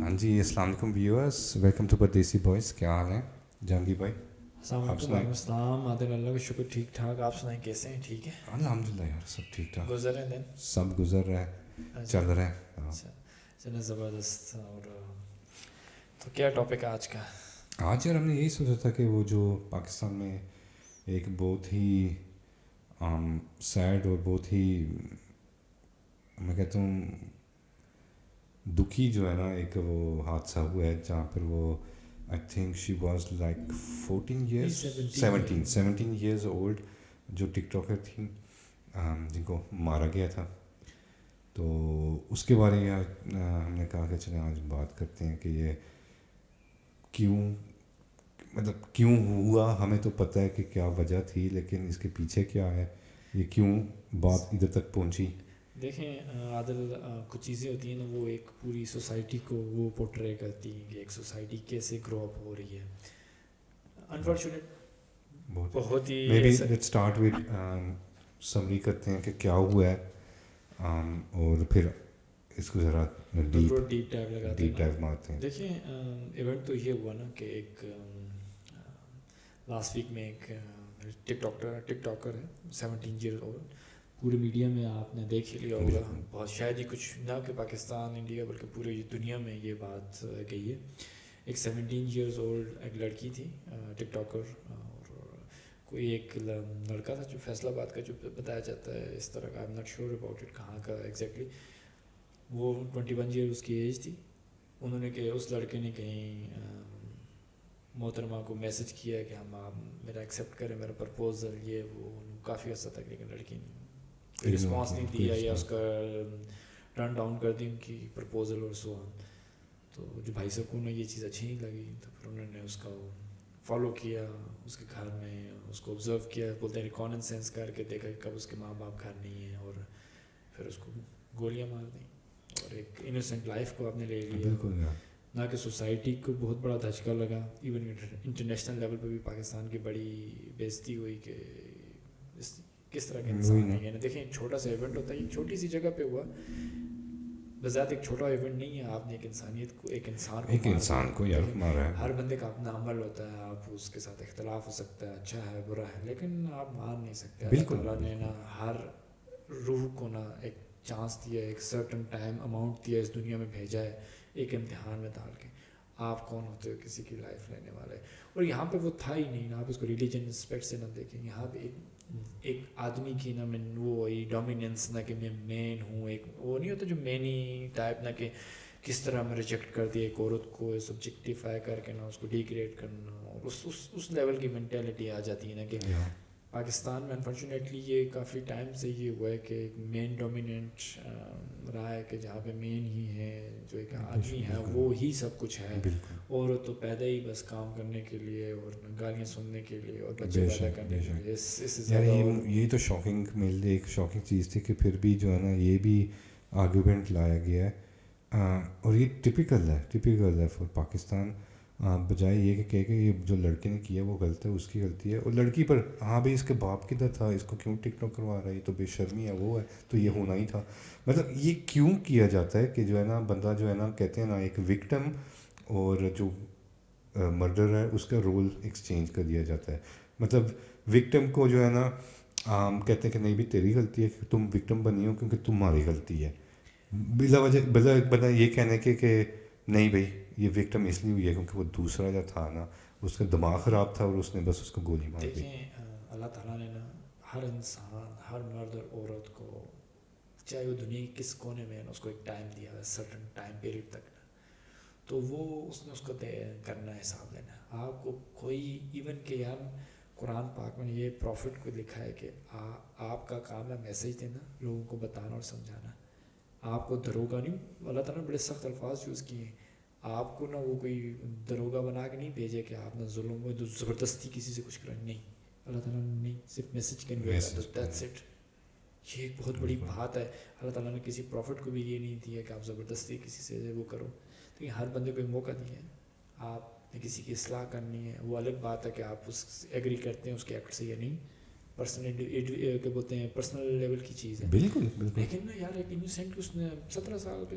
ہاں جی، السلام علیکم viewers, welcome to Pardesi boys. کیا حال ہے جہانگیر بھائی؟ السلام آپ علیکم. سنائیں. وعلیکم السلام. عادل اللہ کا شکر ٹھیک ٹھاک. آپ سنائیں کیسے ہیں؟ ٹھیک ہے الحمد للہ یار، سب ٹھیک ٹھاک، گزر رہے دن. سب گزر رہا ہے، اچھا چل رہا ہے. ہاں. اچھا چلیں زبردست. اور تو کیا ٹاپک ہے آج کا؟ آج یار ہم نے یہی سوچا تھا کہ وہ جو پاکستان میں ایک بہت ہی سیڈ اور بہت ہی میں کہتا ہوں دکھی جو ہے نا ایک وہ حادثہ ہوا ہے جہاں پر وہ I think she was like 14 years 17 years old, جو ٹک ٹاکر تھیں جن کو مارا گیا تھا. تو اس کے بارے میں ہم نے کہا کہ چلیں آج بات کرتے ہیں کہ یہ کیوں ہوا. ہمیں تو پتہ ہے کہ کیا وجہ تھی، لیکن اس کے پیچھے کیا ہے، یہ کیوں بات ادھر تک پہنچی. دیکھیں عادل، کچھ چیزیں ہوتی ہیں نا، وہ ایک پوری سوسائٹی کو وہ پورٹرے کرتی ہیں کہ ایک سوسائٹی کیسے گرو اپ ہو رہی ہے. انفارچونیٹ بہت ہی مے بی ایسا. لیٹ اسٹارٹ وتھ سمری کرتے ہیں کہ کیا ہوا ہے، اور پھر اس کو ذرا ڈیپ ڈائیو لگاتے ہیں ڈیپ نا. ڈائیو مارتے ہیں. دیکھیں ایونٹ تو یہ ہوا نا کہ ایک لاسٹ ویک میں ایک ٹک ٹاکر ہے 17 ایئر اولڈ. پورے میڈیا میں آپ نے دیکھ ہی لیا ہوگا. بالکل. بہت شاید ہی کچھ نہ کہ پاکستان انڈیا بلکہ پورے دنیا میں یہ بات گئی ہے. ایک 17 ایئرز اولڈ ایک لڑکی تھی ٹک ٹاکر، اور کوئی ایک لڑکا تھا جو فیصل آباد کا جو بتایا جاتا ہے اس طرح کا. I am not sure about it کہاں کا ایگزیکٹلی. وہ 21 ایئر اس کی ایج تھی. انہوں نے کہ اس لڑکے نے کہیں محترمہ کو میسج کیا کہ ہم آپ میرا ایکسیپٹ کریں میرا پرپوزل. یہ وہ کافی عرصہ تک لیکن لڑکی نے کوئی رسپانس نہیں دیا یا اس کا ٹرن ڈاؤن کر دی ان کی پرپوزل اور سو آن. تو جو بھائی صاحب کو انہیں یہ چیز اچھی نہیں لگی، تو پھر انہوں نے اس کا فالو کیا اس کے گھر میں، اس کو آبزرو کیا. بولتے ہیں ریکانسنس کر کے دیکھا کہ کب اس کے ماں باپ گھر نہیں ہیں، اور پھر اس کو گولیاں مار دیں اور ایک انوسینٹ لائف کو آپ نے لے لیا. بالکل یار. نہ کہ سوسائٹی کو بہت بڑا دھچکا لگا، ایون انٹرنیشنل لیول پہ بھی پاکستان کی بڑی بےزتی ہوئی کہ کس طرح کے انسان ہیں. یعنی دیکھیں چھوٹا سا ایونٹ ہوتا ہے، ایک چھوٹی سی جگہ پہ ہوا، بذات ایک چھوٹا ایونٹ نہیں ہے. آپ نے ایک انسانیت کو، ایک انسان کو یار مارا ہے. ہر بندے کا اپنا عمل ہوتا ہے، آپ اس کے ساتھ اختلاف ہو سکتا ہے، اچھا ہے برا ہے، لیکن آپ مار نہیں سکتے. اللہ تعالیٰ نے نا ہر روح کو نا ایک چانس دیا، ایک سرٹن ٹائم اماؤنٹ دیا، اس دنیا میں بھیجا ہے ایک امتحان میں ڈال کے. آپ کون ہوتے ہو کسی کی لائف لینے والے؟ اور یہاں پہ وہ تھا ہی نہیں. آپ اس کو ریلیجن اسپیکٹ سے نہ دیکھیں. یہاں پہ ایک آدمی کی نا وہ ڈومیننس، نہ کہ میں مین ہوں. ایک وہ نہیں ہوتا جو مینی ٹائپ، نہ کہ کس طرح میں ریجیکٹ کر دیا ایک عورت کو سبجیکٹیفائی کر کے نا اس کو ڈیگریڈ کرنا. اور اس لیول کی مینٹیلٹی آ جاتی ہے نا کہ پاکستان میں انفارچونیٹلی یہ کافی ٹائم سے یہ ہوا ہے کہ ایک مین ڈومیننٹ رہا ہے کہ جہاں پہ مین ہی ہے، جو ایک آدمی ہے وہ ہی سب کچھ ہے. عورت تو پیدا ہی بس کام کرنے کے لیے اور گالیاں سننے کے لیے اور بچے پیدا کرنے کے لیے. اس سے زیادہ یہی تو شاکنگ میرے لیے ایک شاکنگ چیز تھی کہ پھر بھی جو ہے نا یہ بھی آرگومنٹ لایا گیا ہے. اور یہ ٹپیکل ہے فار پاکستان. بجائے یہ کہ کہے کہ یہ جو لڑکے نے کیا وہ غلط ہے، اس کی غلطی ہے. اور لڑکی پر ہاں بھائی اس کے باپ کدھر تھا، اس کو کیوں ٹک ٹاک کروا رہا ہے، یہ تو بے شرمی ہے، وہ ہے تو یہ ہونا ہی تھا. مطلب یہ کیوں کیا جاتا ہے کہ جو ہے نا بندہ جو ہے نا کہتے ہیں نا ایک وکٹم اور جو مرڈر ہے اس کا رول ایکسچینج کر دیا جاتا ہے. مطلب وکٹم کو جو ہے نا کہتے ہیں کہ نہیں بھی تیری غلطی ہے کہ تم وکٹم بنی ہو کیونکہ تمہاری غلطی ہے. بلا وجہ بلا یہ کہنے کے کہ نہیں بھائی یہ وکٹم اس لیے ہوئی ہے کیونکہ وہ دوسرا جو تھا نا اس کا دماغ خراب تھا اور اس نے بس اس کو گولی مار دی. دیکھیں اللہ تعالیٰ نے نا ہر انسان، ہر مرد اور عورت کو، چاہے وہ دنیا کے کس کونے میں ہے نا، اس کو ایک ٹائم دیا ہے، سرٹن ٹائم پیریڈ تک نا. تو وہ اس نے اس کو کرنا ہے، حساب لینا ہے. آپ کو کوئی ایون کہ یار قرآن پاک میں یہ پروفٹ کو لکھا ہے کہ آپ کا کام ہے میسیج دینا، لوگوں کو بتانا اور سمجھانا. آپ کو دروگا نہیں، اللہ تعالیٰ نے بڑے سخت الفاظ یوز کیے ہیں. آپ کو نا وہ کوئی دروگا بنا کے نہیں بھیجے کہ آپ نے ظلم و زبردستی کسی سے کچھ کریں. نہیں، اللہ تعالیٰ نے نہیں، صرف میسیج کنوے کرنا، دیٹس اٹ. یہ ایک بہت بڑی بات ہے. اللہ تعالیٰ نے کسی پروفٹ کو بھی یہ نہیں دیا کہ آپ زبردستی کسی سے وہ کرو. لیکن ہر بندے کو ایک موقع دیا ہے. آپ نے کسی کی اصلاح کرنی ہے، وہ الگ بات ہے کہ آپ اس ایگری کرتے ہیں اس کے ایکٹ سے یا نہیں. پرسنل کیا بولتے ہیں پرسنل لیول کی چیز ہے. بالکل لیکن نا یار ایک انوسینٹ اس نے 17 سال کے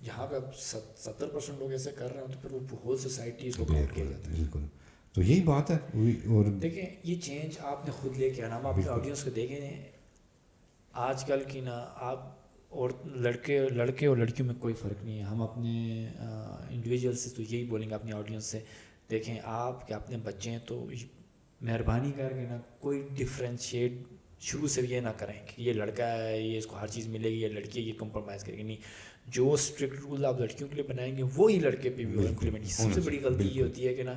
یہاں پہ اب 70% لوگ ایسے کر رہے ہیں تو پھر وہ ہول سوسائٹی اس کو کاؤنٹ کیا جاتا ہے. بالکل. تو یہی بات ہے. اور دیکھیں یہ چینج آپ نے خود لے کے آنا. ہم اپنے آڈینس کو دیکھیں آج کل کی نا آپ اور لڑکے اور لڑکیوں میں کوئی فرق نہیں ہے. ہم اپنے انڈیویجول سے تو یہی بولیں گے اپنی آڈینس سے, دیکھیں آپ کہ اپنے بچے ہیں تو مہربانی کر کے نا کوئی ڈفرینشیٹ شروع سے یہ نہ کریں کہ یہ لڑکا ہے یہ اس کو ہر چیز ملے گی, یا لڑکی ہے یہ کمپرومائز کرے گی. نہیں, جو اسٹرکٹ رول آپ لڑکیوں کے لیے بنائیں گے وہی لڑکے پہ بھی امپلیمنٹ. سب سے بڑی غلطی یہ ہوتی ہے کہ نا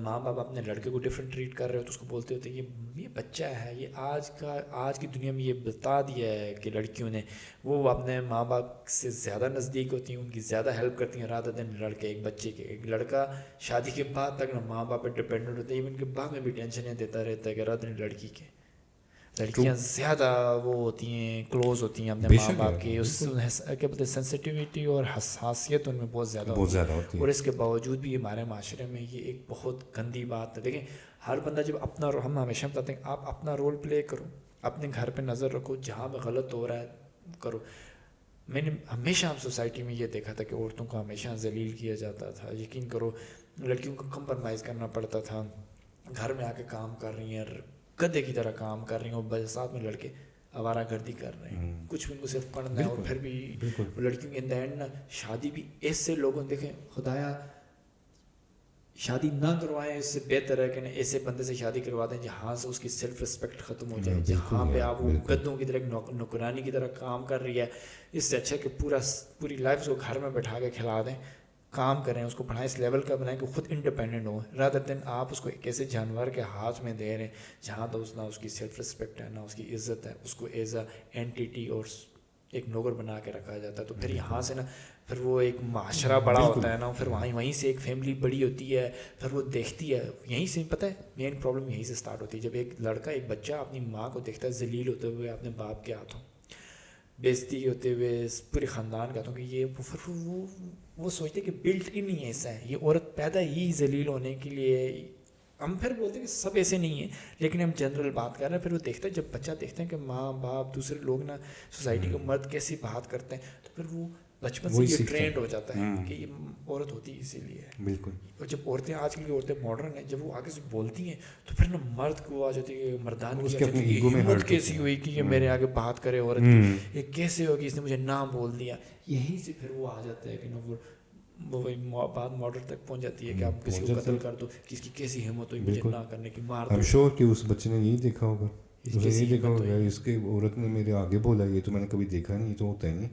ماں باپ اپنے لڑکے کو ڈفرینٹ ٹریٹ کر رہے ہو تو اس کو بولتے ہوتے ہیں یہ بچہ ہے. یہ آج کی دنیا میں یہ بتا دیا ہے کہ لڑکیوں نے وہ اپنے ماں باپ سے زیادہ نزدیک ہوتی ہیں, ان کی زیادہ ہیلپ کرتی ہیں رادر دین لڑکے. ایک بچے کے, ایک لڑکا شادی کے بعد تک نا ماں باپ پہ ڈپینڈنٹ ہوتا ہے, ایون کے بعد میں بھی ٹینشنیں دیتا رہتا ہے کہ رادر دین لڑکی کے. لڑکیاں زیادہ وہ ہوتی ہیں, کلوز ہوتی ہیں اپنے ماں باپ کی, اس کیا بولتے ہیں سینسٹیوٹی اور حساسیت ان میں بہت زیادہ ہوتی ہے. اور اس کے باوجود بھی ہمارے معاشرے میں یہ ایک بہت گندی بات ہے. دیکھیں ہر بندہ جب اپنا, ہم ہمیشہ بتاتے ہیں آپ اپنا رول پلے کرو, اپنے گھر پہ نظر رکھو, جہاں پہ غلط ہو رہا ہے کرو. میں نے ہمیشہ ہم سوسائٹی میں یہ دیکھا تھا کہ عورتوں کو ہمیشہ ذلیل کیا جاتا تھا. یقین کرو لڑکیوں کو کمپرومائز کرنا پڑتا تھا. گھر میں آ کے کام کر رہی ہیں, گدھے کی طرح کام کر رہی ہیں, اور ساتھ میں لڑکے آوارہ گردی کر رہے ہیں. کچھ بھی ان کو صرف پڑھنا ہے. اور پھر بھی لڑکیوں کے ان دا اینڈ نا شادی بھی ایسے لوگوں نے, دیکھیں خدایا شادی نہ کروائیں اس سے بہتر ہے کہ نا ایسے بندے سے شادی کروا دیں جہاں سے اس کی سیلف رسپیکٹ ختم ہو جائے, جہاں پہ آپ وہ گدھوں کی طرح نوکرانی کی طرح کام کر رہی ہے. اس سے اچھا کہ پوری لائف اس کو گھر میں بٹھا کے کھلا دیں, کام کریں, اس کو پڑھائیں, اس لیول کا بنائیں کہ خود انڈیپینڈنٹ ہو, رادر دین آپ اس کو ایک ایسے جانور کے ہاتھ میں دے رہے ہیں جہاں تو نہ اس کی سیلف رسپیکٹ ہے, نہ اس کی عزت ہے, اس کو ایز اے اینٹیٹی اور ایک نوکر بنا کے رکھا جاتا ہے. تو پھر یہاں سے نا پھر وہ ایک معاشرہ بڑا ہوتا ہے نا, پھر وہیں سے ایک فیملی بڑی ہوتی ہے, پھر وہ دیکھتی ہے. یہیں سے پتہ ہے مین پرابلم یہیں سے سٹارٹ ہوتی ہے, جب ایک لڑکا ایک بچہ اپنی ماں کو دیکھتا ہے ذلیل ہوتے ہوئے اپنے باپ کے ہاتھوں, بےزتی ہوتے ہوئے پورے خاندان کے ہاتھوں, کہ یہ پھر وہ سوچتے کہ بلٹ ان ہی ایسا ہے, یہ عورت پیدا ہی ذلیل ہونے کے لیے. ہم پھر بولتے ہیں کہ سب ایسے نہیں ہیں, لیکن ہم جنرل بات کر رہے ہیں. پھر وہ دیکھتا ہے جب بچہ دیکھتا ہے کہ ماں باپ دوسرے لوگ نا سوسائٹی کے مرد کیسی بات کرتے ہیں, تو پھر وہ بچپن سے یہ ٹرینڈ ہو جاتا ہے کہ یہ عورت ہوتی اسی لیے ہے. بالکل. اور جب عورتیں آج کل کی عورتیں ماڈرن ہیں, جب وہ آگے سے بولتی ہیں تو پھر نا مرد کو آ جاتی ہے, مردان کی ہمت کیسی ہوئی کہ یہ میرے آگے بات کرے عورت کی, یہ کیسے ہوگی اس نے مجھے نہ بول دیا. یہیں سے پھر وہ آ جاتا ہے کہ نا وہ بات ماڈرن تک پہنچ جاتی ہے کہ آپ کسی کو قتل کر دو, کس کی کیسی ہمت ہوئی مجھے نہ کرنے کی, مار دو. I'm sure کہ اس بچے نے یہی دیکھا ہوگا, اسے یہی دیکھا ہوگا اس کے عورت نے میرے آگے بولا, یہ تو میں نے کبھی دیکھا نہیں, یہ تو ہوتا ہی نہیں,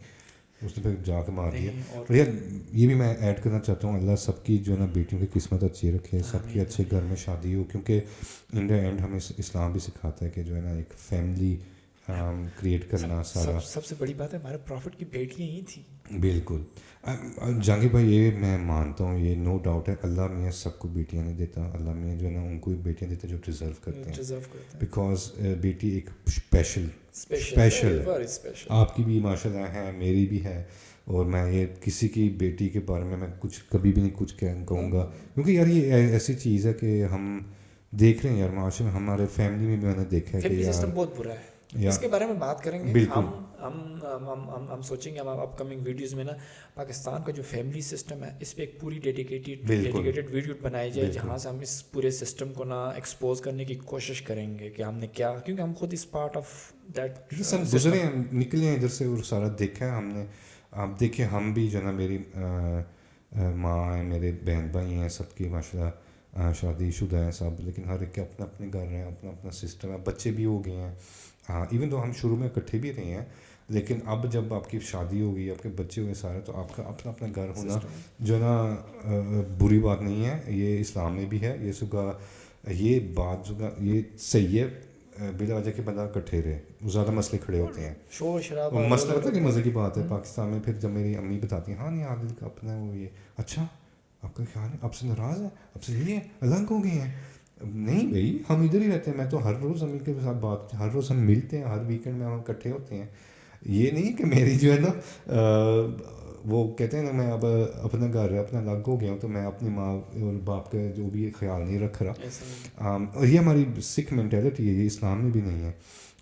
اس نے پھر جا کے مار دیا. اور یار یہ بھی میں ایڈ کرنا چاہتا ہوں, اللہ سب کی جو ہے نا بیٹیوں کی قسمت اچھی رکھے, سب کی اچھے گھر میں شادی ہو, کیونکہ ان دا اینڈ ہمیں اسلام بھی سکھاتا ہے کہ جو ہے نا ایک فیملی کریٹ کرنا سارا. سب سے بڑی بات ہے ہمارے پروفٹ کی بیٹیاں ہی تھیں. بالکل. جہانگیر بھائی یہ میں مانتا ہوں, یہ نو ڈاؤٹ ہے, اللہ میاں سب کو بیٹیاں نہیں دیتا, اللہ میاں جو ہے نا ان کو بیٹیاں دیتے جو ڈیزرو کرتے ہیں, بیکاز بیٹی ایک اسپیشل آپ کی بھی ماشاء اللہ ہے, میری بھی ہے, اور میں یہ کسی کی بیٹی کے بارے میں کچھ کبھی بھی نہیں کچھ کہوں گا, کیونکہ یار یہ ایسی چیز ہے کہ ہم دیکھ رہے ہیں یار معاشرے میں, ہمارے فیملی میں بھی میں نے دیکھا ہے کہ سسٹم بہت برا ہے. اس کے بارے میں بات کریں گے ہم سوچیں گے ہم اپ کمنگ ویڈیوز میں نا پاکستان کا جو فیملی سسٹم ہے اس پہ ایک پوری ڈیڈیکیٹڈ ویڈیو بنائی جائے, جہاں سے ہم اس پورے سسٹم کو نا ایکسپوز کرنے کی کوشش کریں گے کہ ہم نے کیا, کیونکہ ہم خود اس پارٹ آف دیٹ سب گزرے ہیں, نکلے ہیں ادھر سے, اور سارا دیکھا ہے ہم نے. آپ دیکھیں ہم بھی جو ہے نا, میری ماں ہیں, میرے بہن بھائی ہیں, سب کی ماشاء اللہ شادی شدہ ہیں سب, لیکن ہر ایک کے اپنا اپنے گھر ہیں, اپنا اپنا سسٹم ہے, بچے بھی ہو گئے ہیں. ایون تو ہم شروع میں اکٹھے بھی رہے ہیں, لیکن اب جب آپ کی شادی ہوگی, آپ کے بچے ہوئے سارے, تو آپ کا اپنا اپنا گھر ہونا جو ہے نا بری بات نہیں ہے, یہ اسلام میں بھی ہے. یہ سگا یہ بات جو یہ صحیح ہے, بلا وجہ کہ بندہ اکٹھے رہے, زیادہ مسئلے کھڑے ہوتے ہیں, شور شرابہ مسئلہ پتہ ہے کہ مزے کی بات ہے پاکستان میں. پھر جب میری امی بتاتی ہیں ہاں نہیں عادل کا اپنا وہ یہ, اچھا آپ کا خیال ہے آپ سے ناراض ہے, آپ سے یہ الگ ہو گئے ہیں. نہیں بھائی ہم ادھر ہی رہتے ہیں, میں تو ہر روز امی کے ساتھ بات, ہر روز ہم ملتے ہیں, ہر ویکینڈ میں ہم اکٹھے ہوتے ہیں. یہ نہیں کہ میری جو ہے نا وہ کہتے ہیں نا میں اب اپنا گھر اپنا الگ ہو گیا ہوں تو میں اپنی ماں اور باپ کا جو بھی خیال نہیں رکھ رہا. اور یہ ہماری سکھ مینٹیلٹی ہے, یہ اسلام میں بھی نہیں ہے.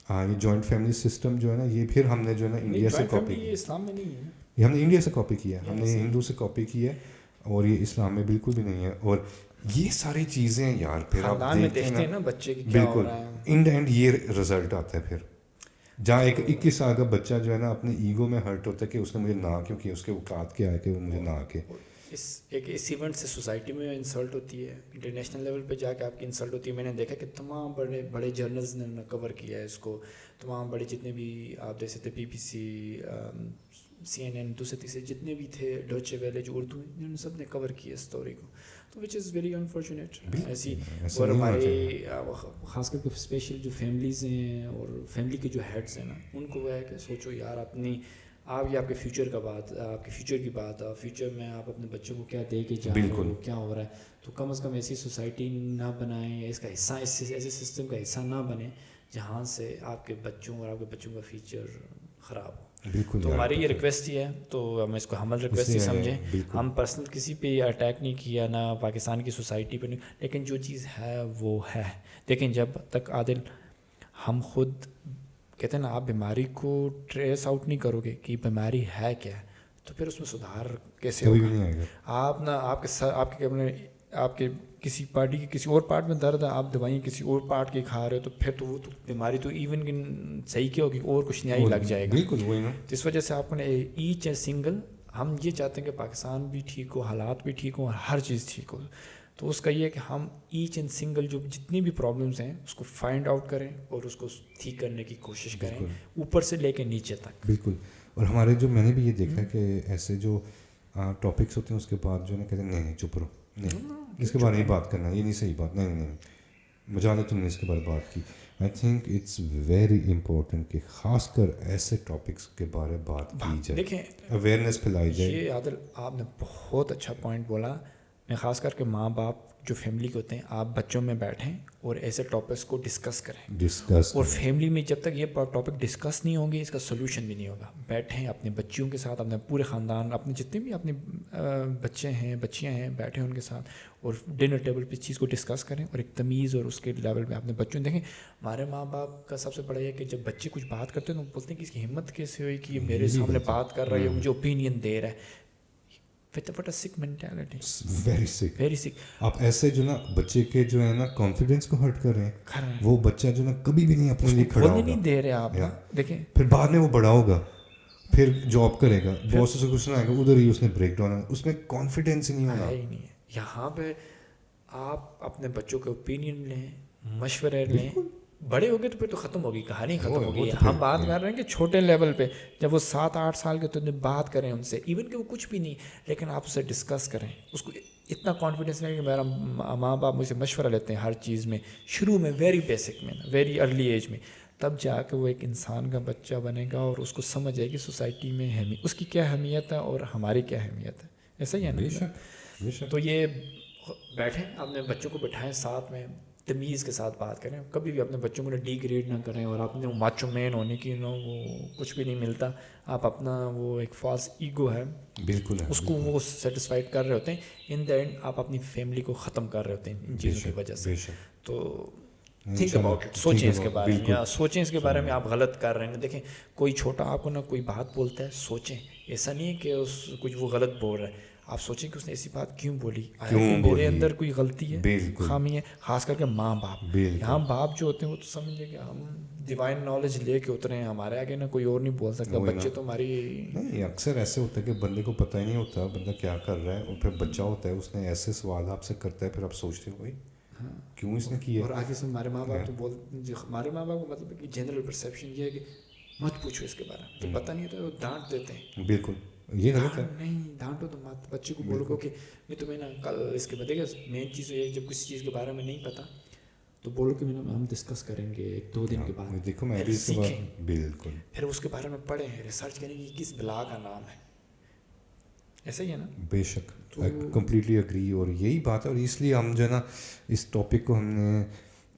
یہ جوائنٹ فیملی سسٹم جو ہے نا, یہ پھر ہم نے جو ہے نا انڈیا سے کاپی, اسلام میں نہیں ہے, یہ ہم نے انڈیا سے کاپی کیا ہے, ہم نے ہندو سے کاپی کیا ہے, اور یہ اسلام میں بالکل بھی نہیں ہے. اور یہ ساری چیزیں یار پھر آپ دیکھتے ہیں نا بچے کی کیا ہو رہا ہے, ان دا اینڈ یہ رزلٹ آتا ہے پھر, جہاں ایک 21 سال کا بچہ جو ہے نا اپنے ایگو میں ہرٹ ہوتا ہے کہ اس نے مجھے نہ کیوں کیا, اس کے اوقات کیا ہے کہ وہ مجھے نہ کہ. اس ایونٹ سے سوسائٹی میں انسلٹ ہوتی ہے, انٹرنیشنل لیول پہ جا کے آپ کی انسلٹ ہوتی ہے. میں نے دیکھا کہ تمام بڑے جرنلز نے کور کیا ہے اس کو, تمام بڑے جتنے بھی آپ دیکھ سکتے BBC, CNN, دوسرے تیسرے جتنے بھی تھے, ڈوچے ویلے جو اردو, انہوں نے سب نے کور کیا اسٹوری کو, تو وچ از ویری انفارچونیٹ. ایسی اور ہمارے خاص کر کے اسپیشل جو فیملیز ہیں اور فیملی کے جو ہیڈس ہیں نا, ان کو وہ ہے کہ سوچو یار اپنی, آپ یہ آپ کے فیوچر کا بات, آپ کے فیوچر کی بات, فیوچر میں آپ اپنے بچوں کو کیا دے کے جا رہے ہو, کیا ہو رہا ہے, تو کم از کم ایسی سوسائٹی نہ بنائیں, اس کا حصہ, ایسے سسٹم کا حصہ نہ بنیں جہاں سے آپ کے بچوں اور آپ کے بچوں کا فیوچر خراب ہو. بالکل, تو ہماری یہ ریکویسٹ ہی ہے, تو ہم اس کو ہمل ریکویسٹ ہی سمجھیں. ہم پرسنل کسی پہ اٹیک نہیں کیا, نہ پاکستان کی سوسائٹی پہ نہیں, لیکن جو چیز ہے وہ ہے. لیکن جب تک عادل ہم خود کہتے ہیں نا, آپ بیماری کو ٹریس آؤٹ نہیں کرو گے کہ بیماری ہے کیا ہے, تو پھر اس میں سدھار کیسے ہوگا. آپ نہ آپ کے کسی پارٹی کے کسی اور پارٹ میں درد ہے, آپ دوائیں کسی اور پارٹ کی کھا رہے ہو, تو پھر تو وہ تو بیماری تو ایون صحیح کیا ہوگی, اور کچھ نیا ہی لگ جائے گا. بالکل وہی نا. اس وجہ سے آپ نے ایچ اے سنگل, ہم یہ چاہتے ہیں کہ پاکستان بھی ٹھیک ہو, حالات بھی ٹھیک ہوں, اور ہر چیز ٹھیک ہو. تو اس کا یہ ہے کہ ہم ایچ اینڈ سنگل جو جتنی بھی پرابلمس ہیں اس کو فائنڈ آؤٹ کریں اور اس کو ٹھیک کرنے کی کوشش کریں, اوپر سے لے کے نیچے تک. بالکل. اور ہمارے جو میں نے بھی یہ دیکھا کہ ایسے جو ٹاپکس ہوتے ہیں اس کے بعد جو ہے نا کہتے ہیں نہیں چپ رہو, نہیں اس کے بارے میں بات کرنا, یہ نہیں صحیح بات, نہیں مجھے تم نے اس کے بارے میں بات کی. I think it's very important کہ خاص کر ایسے ٹاپکس کے بارے میں بات کی جائے, دیکھیں اویئرنیس پھیلائی جائے. یہ عادل آپ نے بہت اچھا پوائنٹ بولا. میں خاص کر کے ماں باپ جو فیملی کے ہوتے ہیں, آپ بچوں میں بیٹھیں اور ایسے ٹاپکس کو ڈسکس کریں. اور فیملی میں جب تک یہ ٹاپک ڈسکس نہیں ہوں گے, اس کا سولوشن بھی نہیں ہوگا. بیٹھیں اپنے بچیوں کے ساتھ, اپنے پورے خاندان, اپنے جتنے بھی اپنے بچے ہیں بچیاں ہیں, بیٹھیں ان کے ساتھ اور ڈنر ٹیبل پہ اس چیز کو ڈسکس کریں, اور ایک تمیز اور اس کے لیول پہ اپنے بچوں دیکھیں. ہمارے ماں باپ کا سب سے بڑا یہ کہ جب بچے کچھ بات کرتے ہیں تو بولتے ہیں کہ اس کی ہمت کیسے ہوئی کہ یہ میرے سامنے بات کر رہا ہے, مجھے اوپینین دے رہا ہے. سک مینٹیلٹی, ویری سک. آپ ایسے جو نا بچے کے جو ہے نا کانفیڈینس کو ہرٹ کر رہے ہیں, وہ بچہ جو نا کبھی بھی نہیں اپنے لیے کھڑا ہوگا, نہیں دے رہے آپ دیکھیں. پھر بعد میں وہ بڑا ہوگا, پھر جاب کرے گا, باس سے کچھ نہ آئے گا, ادھر ہی اس نے بریک ڈاؤن, اس میں کانفیڈینس ہی نہیں ہوگا. ہی نہیں ہے. یہاں پہ آپ اپنے بچوں کے اوپینین لیں, مشورے لیں. بڑے ہو گئے تو پھر تو ختم ہوگی کہانی, ختم ہوگی. ہم بات کر رہے ہیں کہ چھوٹے لیول پہ جب وہ 7-8 سال کے تو بات کریں ان سے, ایون کہ وہ کچھ بھی نہیں, لیکن آپ اسے ڈسکس کریں. اس کو اتنا کانفیڈینس نہیں کہ میرا ماں باپ مجھ سے مشورہ لیتے ہیں ہر چیز میں, شروع میں ویری بیسک میں, ویری ارلی ایج میں, تب جا کے وہ ایک انسان کا بچہ بنے گا اور اس کو سمجھ آئے گی سوسائٹی میں اس کی کیا اہمیت ہے اور ہماری کیا اہمیت ہے. ایسا ہی ہے نا. تو یہ بیٹھیں, اپنے بچوں کو بٹھائیں ساتھ میں, تمیز کے ساتھ بات کریں. کبھی بھی اپنے بچوں کو ڈی گریڈ نہ کریں, اور اپنے ماچو مین ہونے کی وہ کچھ بھی نہیں ملتا. آپ اپنا وہ ایک فالس ایگو ہے, بالکل اس کو وہ سیٹسفائڈ کر رہے ہوتے ہیں. ان دا اینڈ آپ اپنی فیملی کو ختم کر رہے ہوتے ہیں ان چیزوں کی وجہ سے. تو تھنک اباؤٹ اٹ, سوچیں اس کے بارے میں, یا سوچیں اس کے بارے میں آپ غلط کر رہے ہیں. دیکھیں کوئی چھوٹا آپ کو نہ کوئی بات بولتا ہے, سوچیں. ایسا نہیں ہے کہ اس کچھ وہ غلط بول رہا ہے, آپ سوچیں کہ اس نے ایسی بات کیوں بولی, میرے اندر کوئی غلطی ہے, خامی ہے. خاص کر کے ماں باپ, یہاں باپ جو ہوتے ہیں وہ تو سمجھے کہ ہم ڈیوائن نالج لے کے اترے ہیں, ہمارے آگے نا کوئی اور نہیں بول سکتا. بچے تو ہماری نہیں, اکثر ایسے ہوتا ہے کہ بندے کو پتہ ہی نہیں ہوتا بندہ کیا کر رہا ہے, اور پھر بچہ ہوتا ہے اس نے ایسے سوال آپ سے کرتا ہے, پھر آپ سوچتے ہو بھائی کیوں اس نے کیا. اور آگے سے ہمارے ماں باپ تو بولتے, ہمارے ماں باپ کو مطلب کہ جنرل پرسیپشن یہ ہے کہ مت پوچھو اس کے بارے میں, جو پتہ نہیں ہوتا وہ ڈانٹ دیتے ہیں. بالکل یہ غلط ہے. نہیں ڈانٹو تو مت, بچے کو بولو کہ میں تمہیں نا کل اس کے بعد, دیکھیں مین چیز یہ ہے جب کسی چیز کے بارے میں نہیں پتا تو بولو کہ ہم ڈسکس کریں گے 1-2 دن کے بعد. دیکھو میں بھی اس کے بعد بالکل پھر اس کے بارے میں پڑھیں, ریسرچ کریں کہ کس بلا کا نام ہے. ایسا ہی ہے نا. بے شک, کمپلیٹلی اگری. اور یہی بات ہے, اور اس لیے ہم جو ہے نا اس ٹاپک کو ہم نے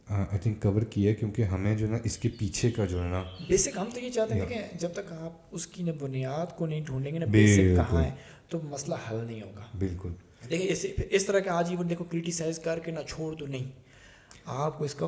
آئی تھنک کور کیا ہے, کیونکہ ہمیں جو ہے نا اس کے پیچھے کا جو ہے نا بیسک, ہم تو یہ چاہتے ہیں کہ جب تک آپ اس کی نا بنیاد کو نہیں ڈھونڈیں گے نا بیسک کہاں ہے, تو مسئلہ حل نہیں ہوگا. بالکل. دیکھیں اس طرح کہ آج ایون دیکھو کرٹیسائز کر کے نہ چھوڑ دو, نہیں, آپ کو اس کا